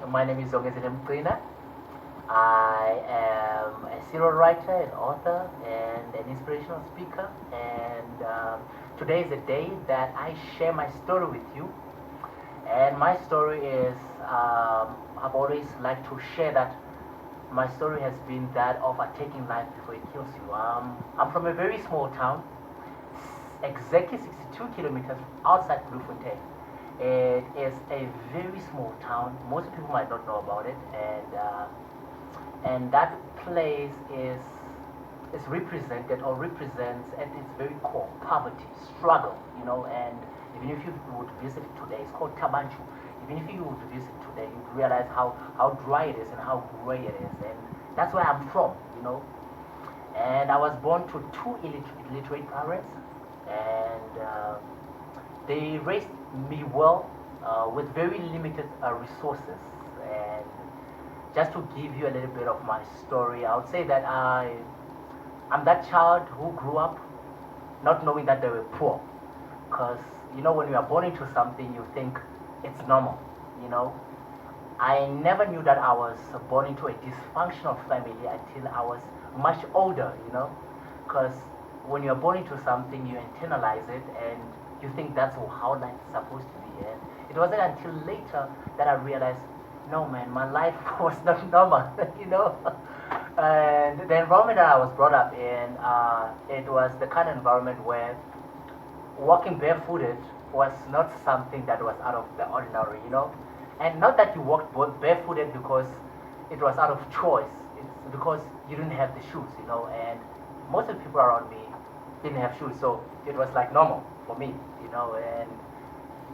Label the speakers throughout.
Speaker 1: My name is Zongezile Mgcina. I am a serial writer, an author, and an inspirational speaker. And today is the day that I share my story with you. And my story is, I've always liked to share that my story has been that of taking life before it kills you. I'm from a very small town, exactly 62 kilometers outside Bloemfontein. It is a very small town. Most people might not know about it, and that place is represented or represents at its very core poverty, struggle, and even if you would visit it today, it's called Tabanchu. Even if you would visit today, you'd realize how dry it is and how gray it is, and that's where I'm from. And I was born to two illiterate parents, and they raised me well with very limited resources. And just to give you a little bit of my story, I would say that I'm that child who grew up not knowing that they were poor. Because, when you are born into something, you think it's normal. I never knew that I was born into a dysfunctional family until I was much older. Because when you're born into something, you internalize it and you think that's how life is supposed to be. And it wasn't until later that I realized, no man, my life was not normal. And the environment that I was brought up in, it was the kind of environment where walking barefooted was not something that was out of the ordinary. And not that you walked barefooted because it was out of choice. It's because you didn't have the shoes. And most of the people around me didn't have shoes, so it was like normal for me.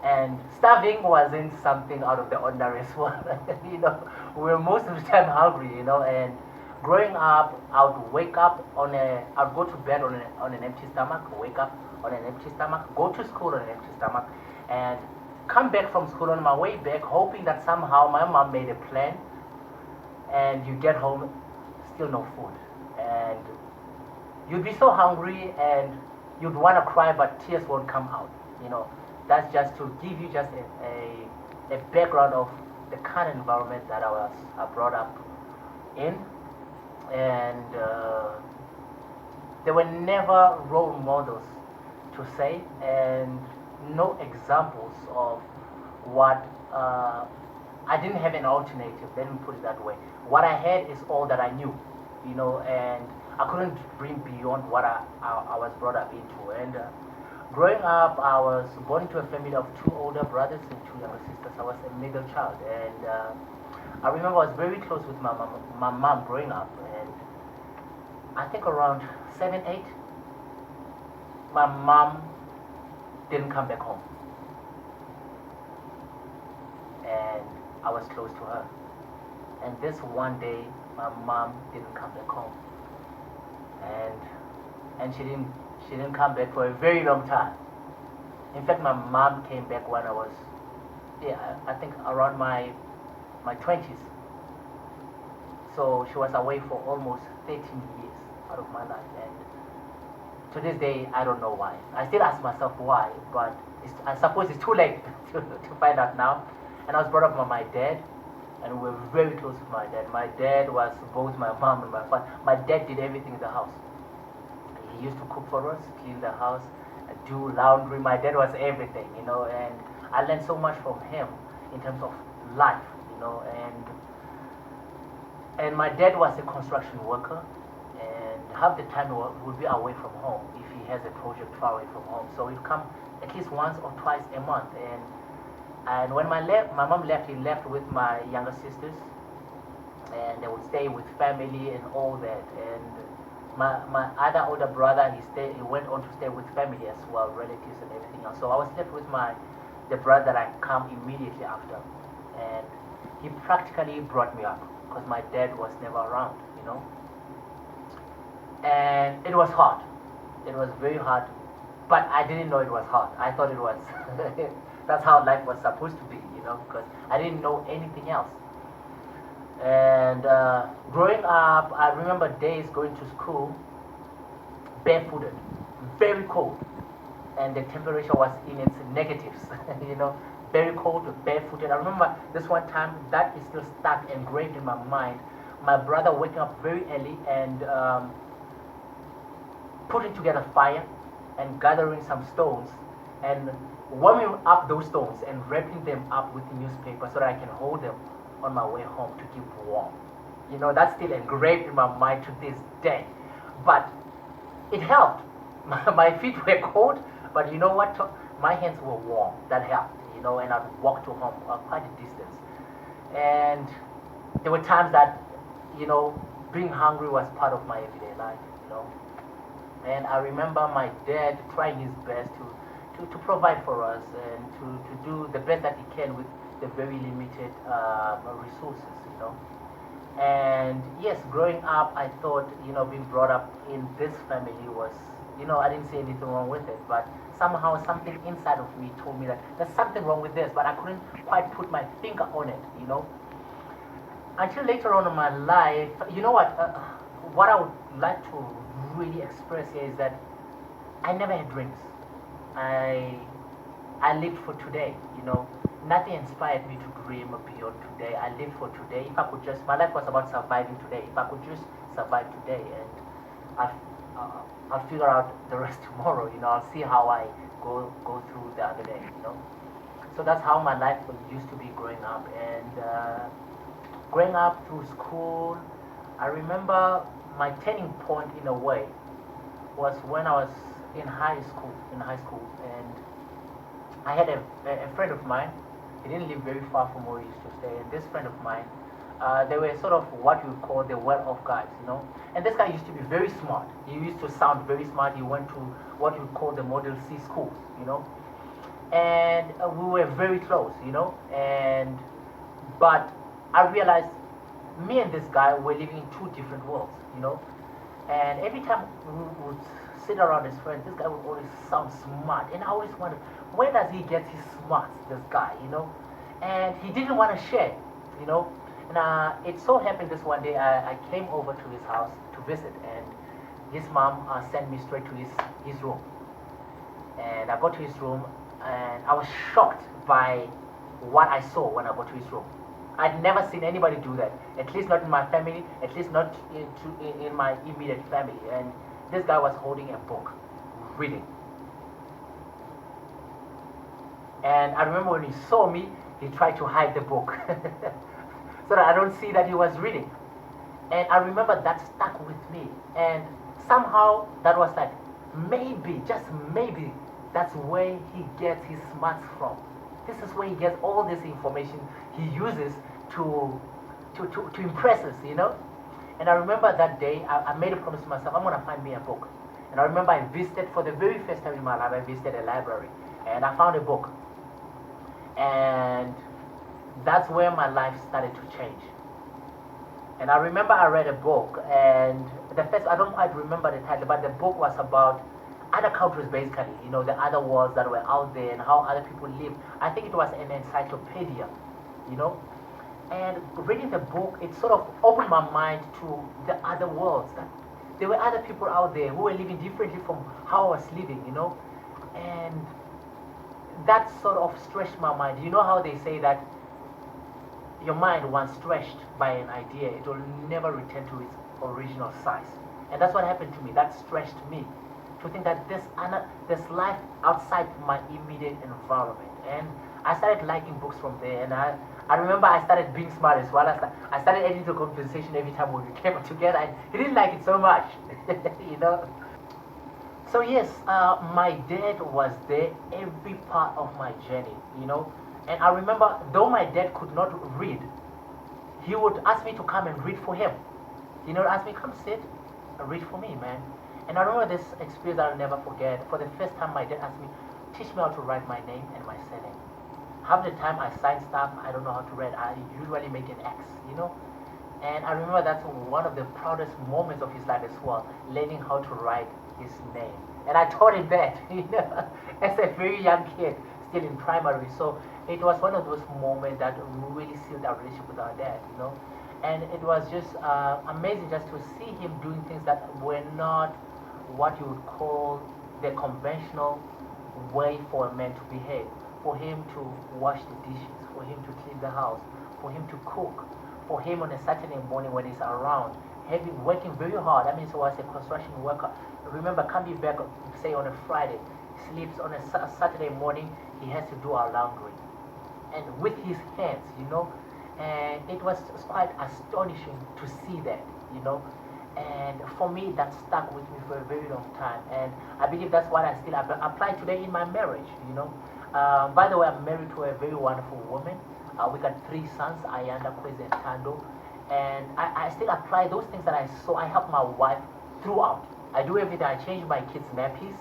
Speaker 1: And starving wasn't something out of the ordinary as well. We were most of the time hungry. And growing up, I would wake up I'd go to bed on an empty stomach, wake up on an empty stomach, go to school on an empty stomach, and come back from school on my way back, hoping that somehow my mom made a plan, and you get home, still no food, and you'd be so hungry and you'd want to cry, but tears won't come out. That's just to give you just a background of the kind of environment that I was brought up in. And there were never role models to say, and no examples of what I didn't have an alternative, let me put it that way. What I had is all that I knew. And I couldn't dream beyond what I was brought up into. And growing up, I was born into a family of two older brothers and two younger sisters. I was a middle child, and I remember I was very close with my mom growing up. And I think around 7, 8, my mom didn't come back home, and I was close to her. And this one day, my mom didn't come back home, and she didn't come back for a very long time. In fact, my mom came back when I was, I think around my 20s. So she was away for almost 13 years out of my life, and to this day I don't know why. I still ask myself why, but I suppose it's too late to find out now. And I was brought up by my dad, and we were very close with my dad. My dad was both my mom and my father. My dad did everything in the house. He used to cook for us, clean the house, do laundry. My dad was everything. And I learned so much from him in terms of life. And my dad was a construction worker, and half the time he would be away from home if he has a project far away from home. So he'd come at least once or twice a month. And when my mom left, he left with my younger sisters, and they would stay with family and all that. And my other older brother, he went on to stay with family as well, relatives and everything else. So I was left with the brother that I come immediately after, and he practically brought me up because my dad was never around. And it was hard. It was very hard, but I didn't know it was hard. I thought it was. That's how life was supposed to be, because I didn't know anything else. And growing up, I remember days going to school barefooted, very cold, and the temperature was in its negatives, very cold, barefooted. I remember this one time that is still stuck, engraved in my mind. My brother waking up very early and putting together fire and gathering some stones and warming up those stones and wrapping them up with newspaper so that I can hold them on my way home to keep warm. You know, that's still engraved in my mind to this day. But it helped. My feet were cold, but you know what? My hands were warm. That helped, you know, and I'd walk to home quite a distance. And there were times that, you know, being hungry was part of my everyday life, you know. And I remember my dad trying his best to provide for us and to do the best that he can with the very limited resources, you know. And yes, growing up, I thought, you know, being brought up in this family was, you know, I didn't see anything wrong with it, but somehow something inside of me told me that there's something wrong with this, but I couldn't quite put my finger on it, you know. Until later on in my life, you know what I would like to really express here is that I never had dreams. I lived for today, you know. Nothing inspired me to dream beyond today. I lived for today. If I could just, my life was about surviving today. If I could just survive today, and I'll figure out the rest tomorrow. You know, I'll see how I go through the other day. You know, so that's how my life used to be growing up. And growing up through school, I remember my turning point in a way was when I was in high school. And I had a friend of mine. He didn't live very far from where we used to stay. And this friend of mine, they were sort of what you would call the well-off guys, you know. And this guy used to be very smart. He used to sound very smart. He went to what you would call the Model C schools, you know. And we were very close, you know. But I realized me and this guy were living in two different worlds, you know. And every time we would sit around as friends, this guy would always sound smart. And I always wondered, where does he get his smarts, this guy, you know? And he didn't want to share, you know? And it so happened this one day, I came over to his house to visit, and his mom sent me straight to his room. And I got to his room, and I was shocked by what I saw when I got to his room. I'd never seen anybody do that, at least not in my family, at least not in my immediate family. And this guy was holding a book, reading. And I remember when he saw me, he tried to hide the book so that I don't see that he was reading. And I remember that stuck with me. And somehow that was like, maybe, just maybe, that's where he gets his smarts from. This is where he gets all this information he uses to impress us, you know. And I remember that day, I made a promise to myself, I'm going to find me a book. And I remember I visited, for the very first time in my life, I visited a library. And I found a book. And that's where my life started to change. And I remember I read a book, and I don't quite remember the title, but the book was about other countries basically, you know, the other worlds that were out there and how other people live. I think it was an encyclopedia, you know. And reading the book, it sort of opened my mind to the other worlds. That there were other people out there who were living differently from how I was living, you know. And that sort of stretched my mind. You know how they say that your mind, once stretched by an idea, it will never return to its original size. And that's what happened to me. That stretched me to think that there's life outside my immediate environment. And I started liking books from there. And I remember I started being smart as well. I started adding to conversation every time we came together. And he didn't like it so much, you know. So yes, my dad was there every part of my journey, you know. And I remember, though my dad could not read, he would ask me to come and read for him. You know, ask me, come sit, read for me, man. And I remember this experience I'll never forget. For the first time, my dad asked me, teach me how to write my name and my surname. Half the time I sign stuff, I don't know how to write. I usually make an X, you know. And I remember that's one of the proudest moments of his life as well, learning how to write his name. And I taught him that, you know, as a very young kid, still in primary. So it was one of those moments that really sealed our relationship with our dad, you know. And it was just amazing just to see him doing things that were not what you would call the conventional way for a man to behave. for him to wash the dishes, for him to clean the house, for him to cook, for him on a Saturday morning when he's around, having working very hard. I mean, so as a construction worker, remember coming back, say on a Friday, sleeps on a Saturday morning, he has to do our laundry, and with his hands, and it was quite astonishing to see that, you know. And for me, that stuck with me for a very long time, and I believe that's what I still apply today in my marriage, you know. By the way, I'm married to a very wonderful woman. We got three sons, Ayanda, Kwezi, and Tando. And I still apply those things that I saw. I help my wife throughout. I do everything. I change my kids' nappies.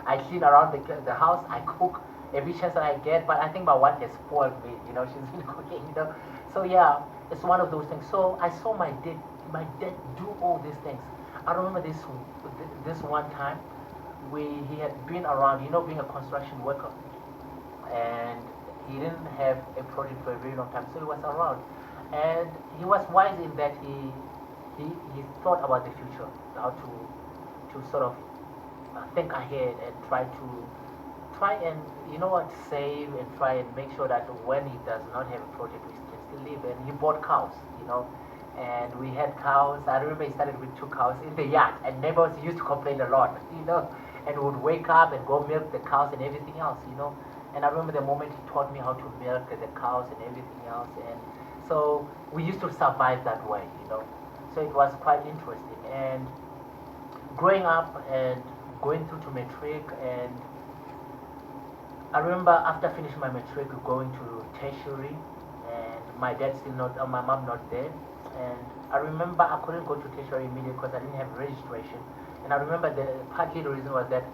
Speaker 1: I clean around the house. I cook every chance that I get. But I think my wife has spoiled me. You know, she's been cooking. You know, so yeah, it's one of those things. So I saw my dad do all these things. I remember this one time, he had been around. You know, being a construction worker, and he didn't have a project for a very long time, so he was around. And he was wise in that he thought about the future, how to sort of think ahead and try and save and try and make sure that when he does not have a project, we can still live. And he bought cows, and we had cows. I remember he started with two cows in the yard, and neighbors used to complain a lot, and would wake up and go milk the cows and everything else. And I remember the moment he taught me how to milk the cows and everything else, and so we used to survive that way. So it was quite interesting. And growing up and going through to matric, and I remember after finishing my matric going to tertiary, and my dad still not, my mom not there, and I remember I couldn't go to tertiary immediately because I didn't have registration, and I remember partly the reason was that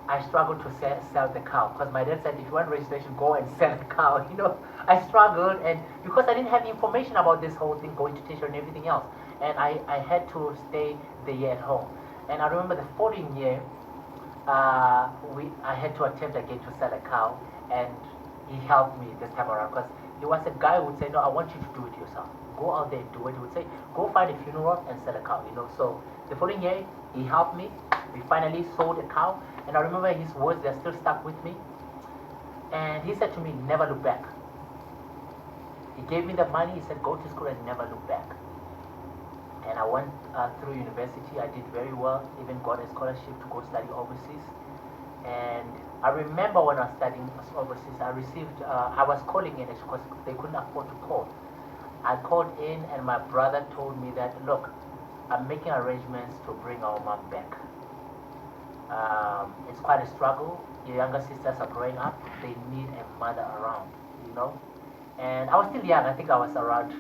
Speaker 1: I struggled to sell the cow because my dad said if you want registration, go and sell the cow. I struggled, and because I didn't have information about this whole thing, going to tertiary and everything else, and I had to stay the year at home. And I remember the following year, I had to attempt again to sell a cow, and he helped me this time around because he was a guy who would say, no, I want you to do it yourself. Go out there and do it. He would say, go find a funeral and sell a cow. So the following year, he helped me. We finally sold a cow, and I remember his words, they're still stuck with me. And he said to me, never look back. He gave me the money, he said, go to school and never look back. And I went through university, I did very well, even got a scholarship to go study overseas. And I remember when I was studying overseas, I was calling in because they couldn't afford to call. I called in, and my brother told me that, look, I'm making arrangements to bring our mom back. It's quite a struggle. Your younger sisters are growing up. They need a mother around. And I was still young. I think I was around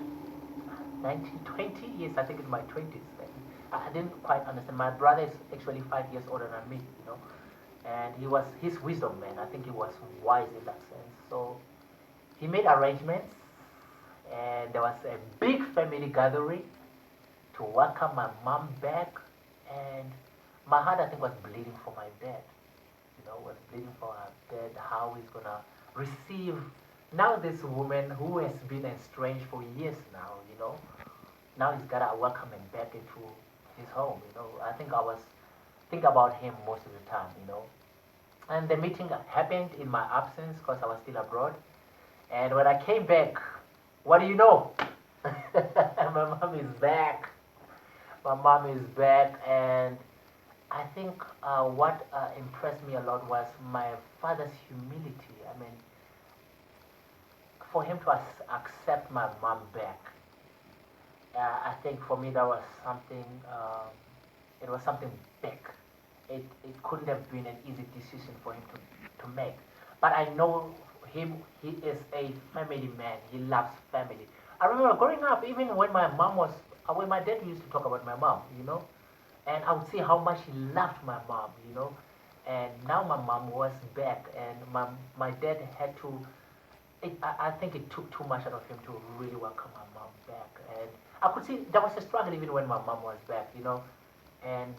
Speaker 1: 19, 20 years. I think in my 20s. I didn't quite understand. My brother is actually 5 years older than me. And his wisdom, man. I think he was wise in that sense. So he made arrangements, and there was a big family gathering to welcome my mom back. And my heart, I think, was bleeding for my dad. Was bleeding for her dad, how he's gonna receive now this woman who has been estranged for years now. Now he's gotta welcome him back into his home. I think I was think about him most of the time. And the meeting happened in my absence because I was still abroad. And when I came back, what do you know? My mom is back. My mom is back, and I think what impressed me a lot was my father's humility. I mean, for him to accept my mom back, I think for me that was something. It was something big. It couldn't have been an easy decision for him to make. But I know him. He is a family man. He loves family. I remember growing up, even when when my dad used to talk about my mom. And I would see how much he loved my mom. And now my mom was back, and my dad had to. I think it took too much out of him to really welcome my mom back, and I could see there was a struggle even when my mom was back. And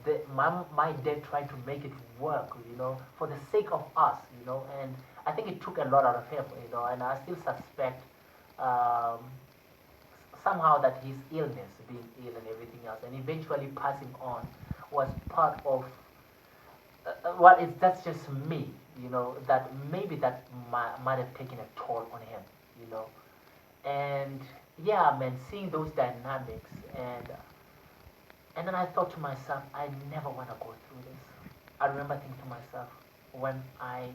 Speaker 1: my dad tried to make it work, for the sake of us. And I think it took a lot out of him. And I still suspect somehow that his illness, being ill and everything else, and eventually passing on, was part of. Well, that's just me. that maybe that might have taken a toll on him, you know. And yeah, man, seeing those dynamics, and then I thought to myself, I never want to go through this. I remember thinking to myself, when I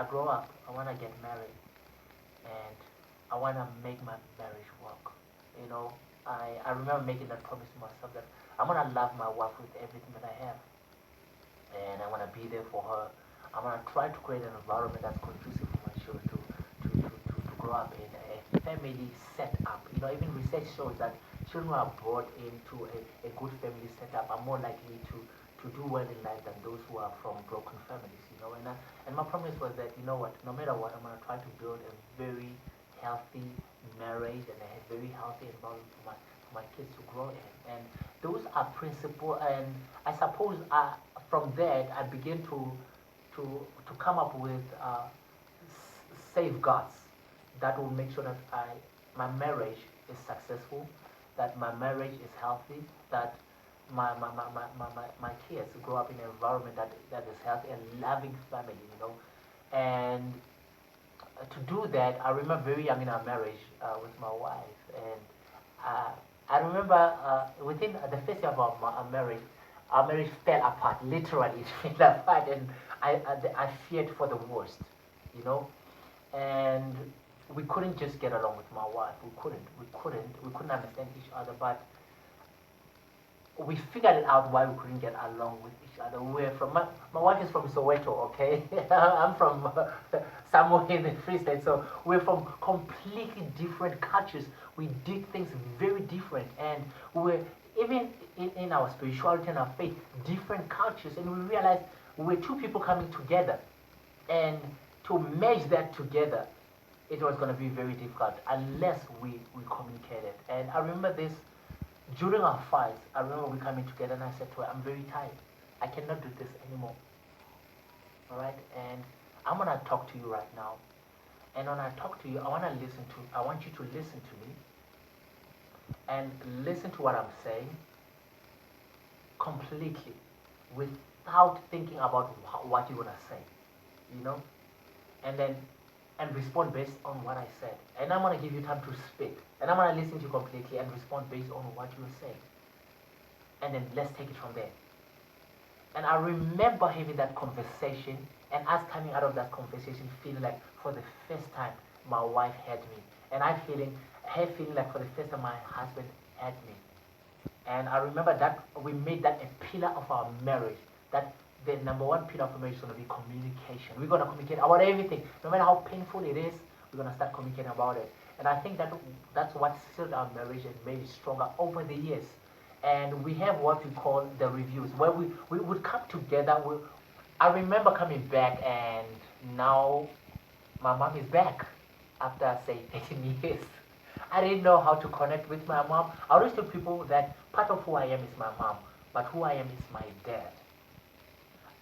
Speaker 1: grow up, I want to get married, and I want to make my marriage work. You know, I remember making that promise to myself that I'm going to love my wife with everything that I have, and I want to be there for her. I want to try to create an environment that's conducive for my children to grow up in a family set up. Even research shows that children who are brought into a good family setup are more likely to do well in life than those who are from broken families. And my promise was that, no matter what, I'm going to try to build a very healthy marriage and a very healthy environment for my kids to grow in. And those are principles, and I suppose from that I begin to come up with safeguards that will make sure that my marriage is successful, that my marriage is healthy, that my kids grow up in an environment that is healthy and loving family, And to do that, I remember very young in our marriage with my wife, and I remember within the first year of our marriage fell apart. Literally, it fell apart, and I feared for the worst, you know. And we couldn't just get along with my wife. We couldn't understand each other. But we figured it out why we couldn't get along with each other. We're from my wife is from Soweto, okay? I'm from somewhere in the Free State, so we're from completely different cultures. We did things very different, and we're even in our spirituality and our faith, different cultures, and we realized we're two people coming together, and to merge that together, it was going to be very difficult unless we communicated. And I remember this during our fights. I remember we coming together, and I said to her, I'm very tired. I cannot do this anymore. All right? And I'm going to talk to you right now. And when I talk to you, I want you to listen to me and listen to what I'm saying completely without thinking about what you're going to say, you know? And then respond based on what I said. And I'm going to give you time to speak. And I'm going to listen to you completely and respond based on what you say. And then let's take it from there. And I remember having that conversation and us coming out of that conversation feeling like for the first time my wife had me. And her feeling like for the first time my husband had me. And I remember that we made that a pillar of our marriage. That the number one pillar of marriage is going to be communication. We're going to communicate about everything. No matter how painful it is, we're going to start communicating about it. And I think that's what sealed our marriage and made it stronger over the years. And we have what we call the reviews, where we would come together. I remember coming back, and now my mom is back after, say, 13 years. I didn't know how to connect with my mom. I always tell people that part of who I am is my mom, but who I am is my dad.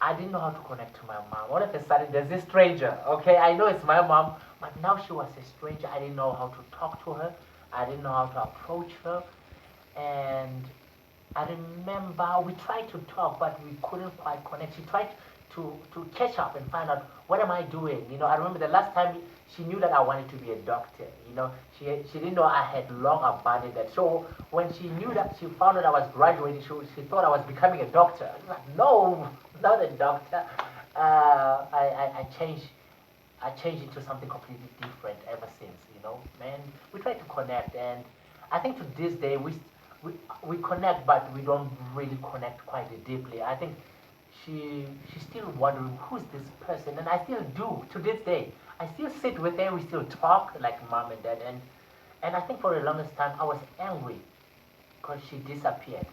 Speaker 1: I didn't know how to connect to my mom. All of a sudden, there's this stranger. Okay, I know it's my mom, but now she was a stranger. I didn't know how to talk to her. I didn't know how to approach her. And I remember we tried to talk, but we couldn't quite connect. She tried to catch up and find out what am I doing. I remember the last time she knew that I wanted to be a doctor. She didn't know I had long abandoned that. So when she knew that, she found out I was graduating, she thought I was becoming a doctor. I was like, no, not a doctor. I changed into something completely different ever since. Man, we try to connect, and I think to this day we connect, but we don't really connect quite deeply. I think she's still wondering who's this person, and I still do to this day. I still sit with her, we still talk like mom and dad, and I think for the longest time I was angry because she disappeared,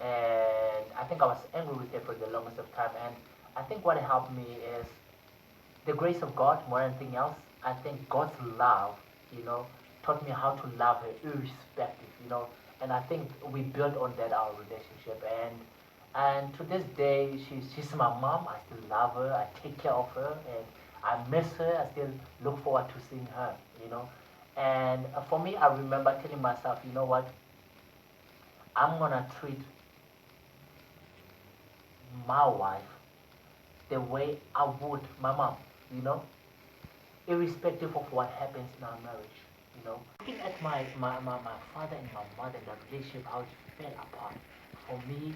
Speaker 1: and I think I was angry with her for the longest of time. And I think what helped me is the grace of God more than anything else. I think God's love, taught me how to love her irrespective. And I think we built on that our relationship, and to this day she's my mom. I still love her, I take care of her, and I miss her. I still look forward to seeing her. And for me, I remember telling myself, you know what, I'm gonna treat my wife the way I would my mom, you know, irrespective of what happens in our marriage, you know. Looking at my father and my mother, the relationship, how it fell apart, for me,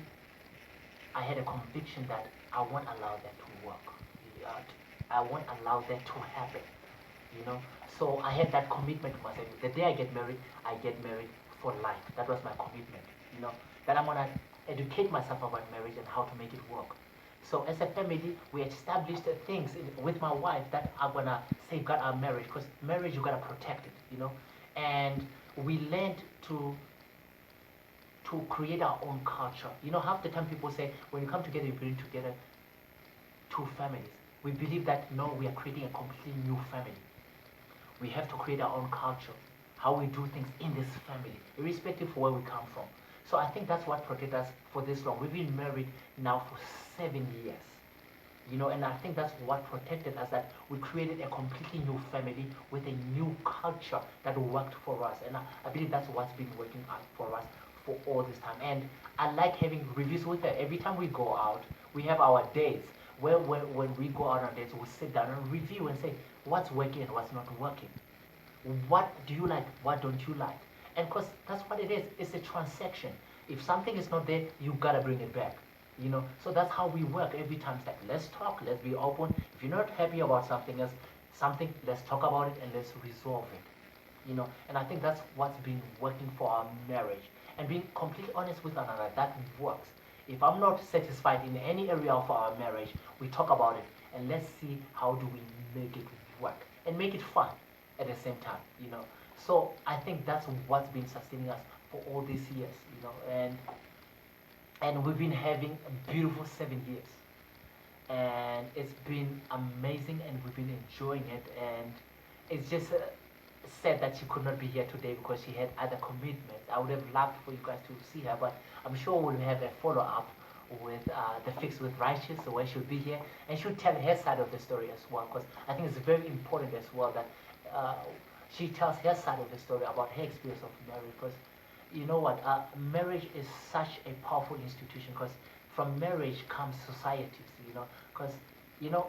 Speaker 1: I had a conviction that I won't allow that to work. Uh, I won't allow that to happen, you know. So I had that commitment to myself. The day I get married for life. That was my commitment, you know, that I'm gonna educate myself about marriage and how to make it work. So as a family, we established things with my wife that are gonna safeguard our marriage, because marriage you gotta protect it, you know, and we learned to create our own culture. You know, half the time people say when you come together, you bring together two families. We believe that no, we are creating a completely new family. We have to create our own culture, how we do things in this family, irrespective of where we come from. So I think that's what protected us for this long. We've been married now for 7 years, you know, and I think that's what protected us, that we created a completely new family with a new culture that worked for us. And I believe that's what's been working out for us for all this time. And I like having reviews with her. Every time we go out, we have our dates. Where when we go out on dates, we sit down and review and say what's working and what's not working. What do you like? What don't you like? And because that's what it is. It's a transaction. If something is not there, you gotta bring it back. You know. So that's how we work every time. It's like, let's talk. Let's be open. If you're not happy about something else, let's talk about it and let's resolve it. You know. And I think that's what's been working for our marriage. And being completely honest with another, that works. If I'm not satisfied in any area of our marriage, we talk about it and let's see how do we make it work and make it fun at the same time, you know. So I think that's what's been sustaining us for all these years, you know, and we've been having a beautiful 7 years, and it's been amazing, and we've been enjoying it, and it's just sad that she could not be here today because she had other commitments. I would have loved for you guys to see her, but I'm sure we'll have a follow-up with the Fix with Righteous, so where she'll be here and she'll tell her side of the story as well, because I think it's very important as well that she tells her side of the story about her experience of marriage, because you know what, marriage is such a powerful institution, because from marriage comes societies, you know, because you know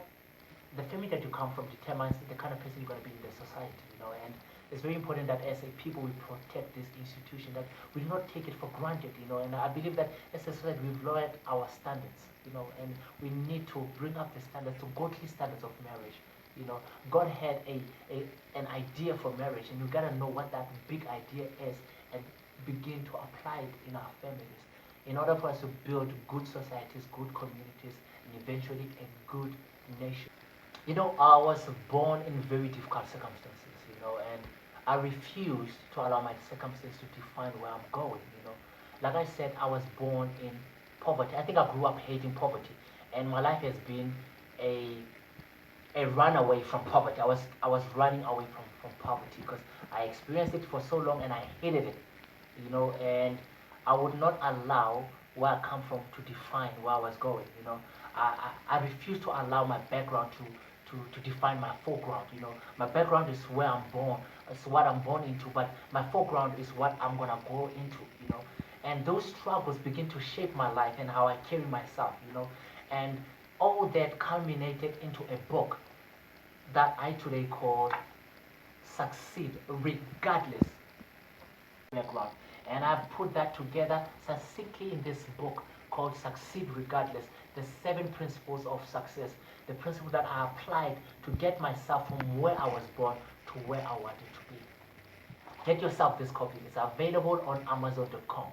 Speaker 1: the family that you come from determines the kind of person you're going to be in the society, you know, and it's very important that as a people we protect this institution, that we do not take it for granted, you know, and I believe that as a society we've lowered our standards, you know, and we need to bring up the standards to godly standards of marriage, you know. God had an idea for marriage, and we got to know what that big idea is and begin to apply it in our families in order for us to build good societies, good communities, and eventually a good nation. You know, I was born in very difficult circumstances, you know, and I refused to allow my circumstances to define where I'm going, you know. Like I said, I was born in poverty. I think I grew up hating poverty, and my life has been a a runaway from poverty. I was running away from poverty because I experienced it for so long and I hated it, you know, and I would not allow where I come from to define where I was going, you know. I refuse to allow my background to define my foreground, you know. My background is where I'm born, it's what I'm born into, but my foreground is what I'm gonna go into, you know. And those struggles begin to shape my life and how I carry myself, you know. And all that culminated into a book that I today call Succeed Regardless Background. And I've put that together succinctly in this book called Succeed Regardless, the 7 principles of success, the principles that I applied to get myself from where I was born to where I wanted to be. Get yourself this copy. It's available on Amazon.com.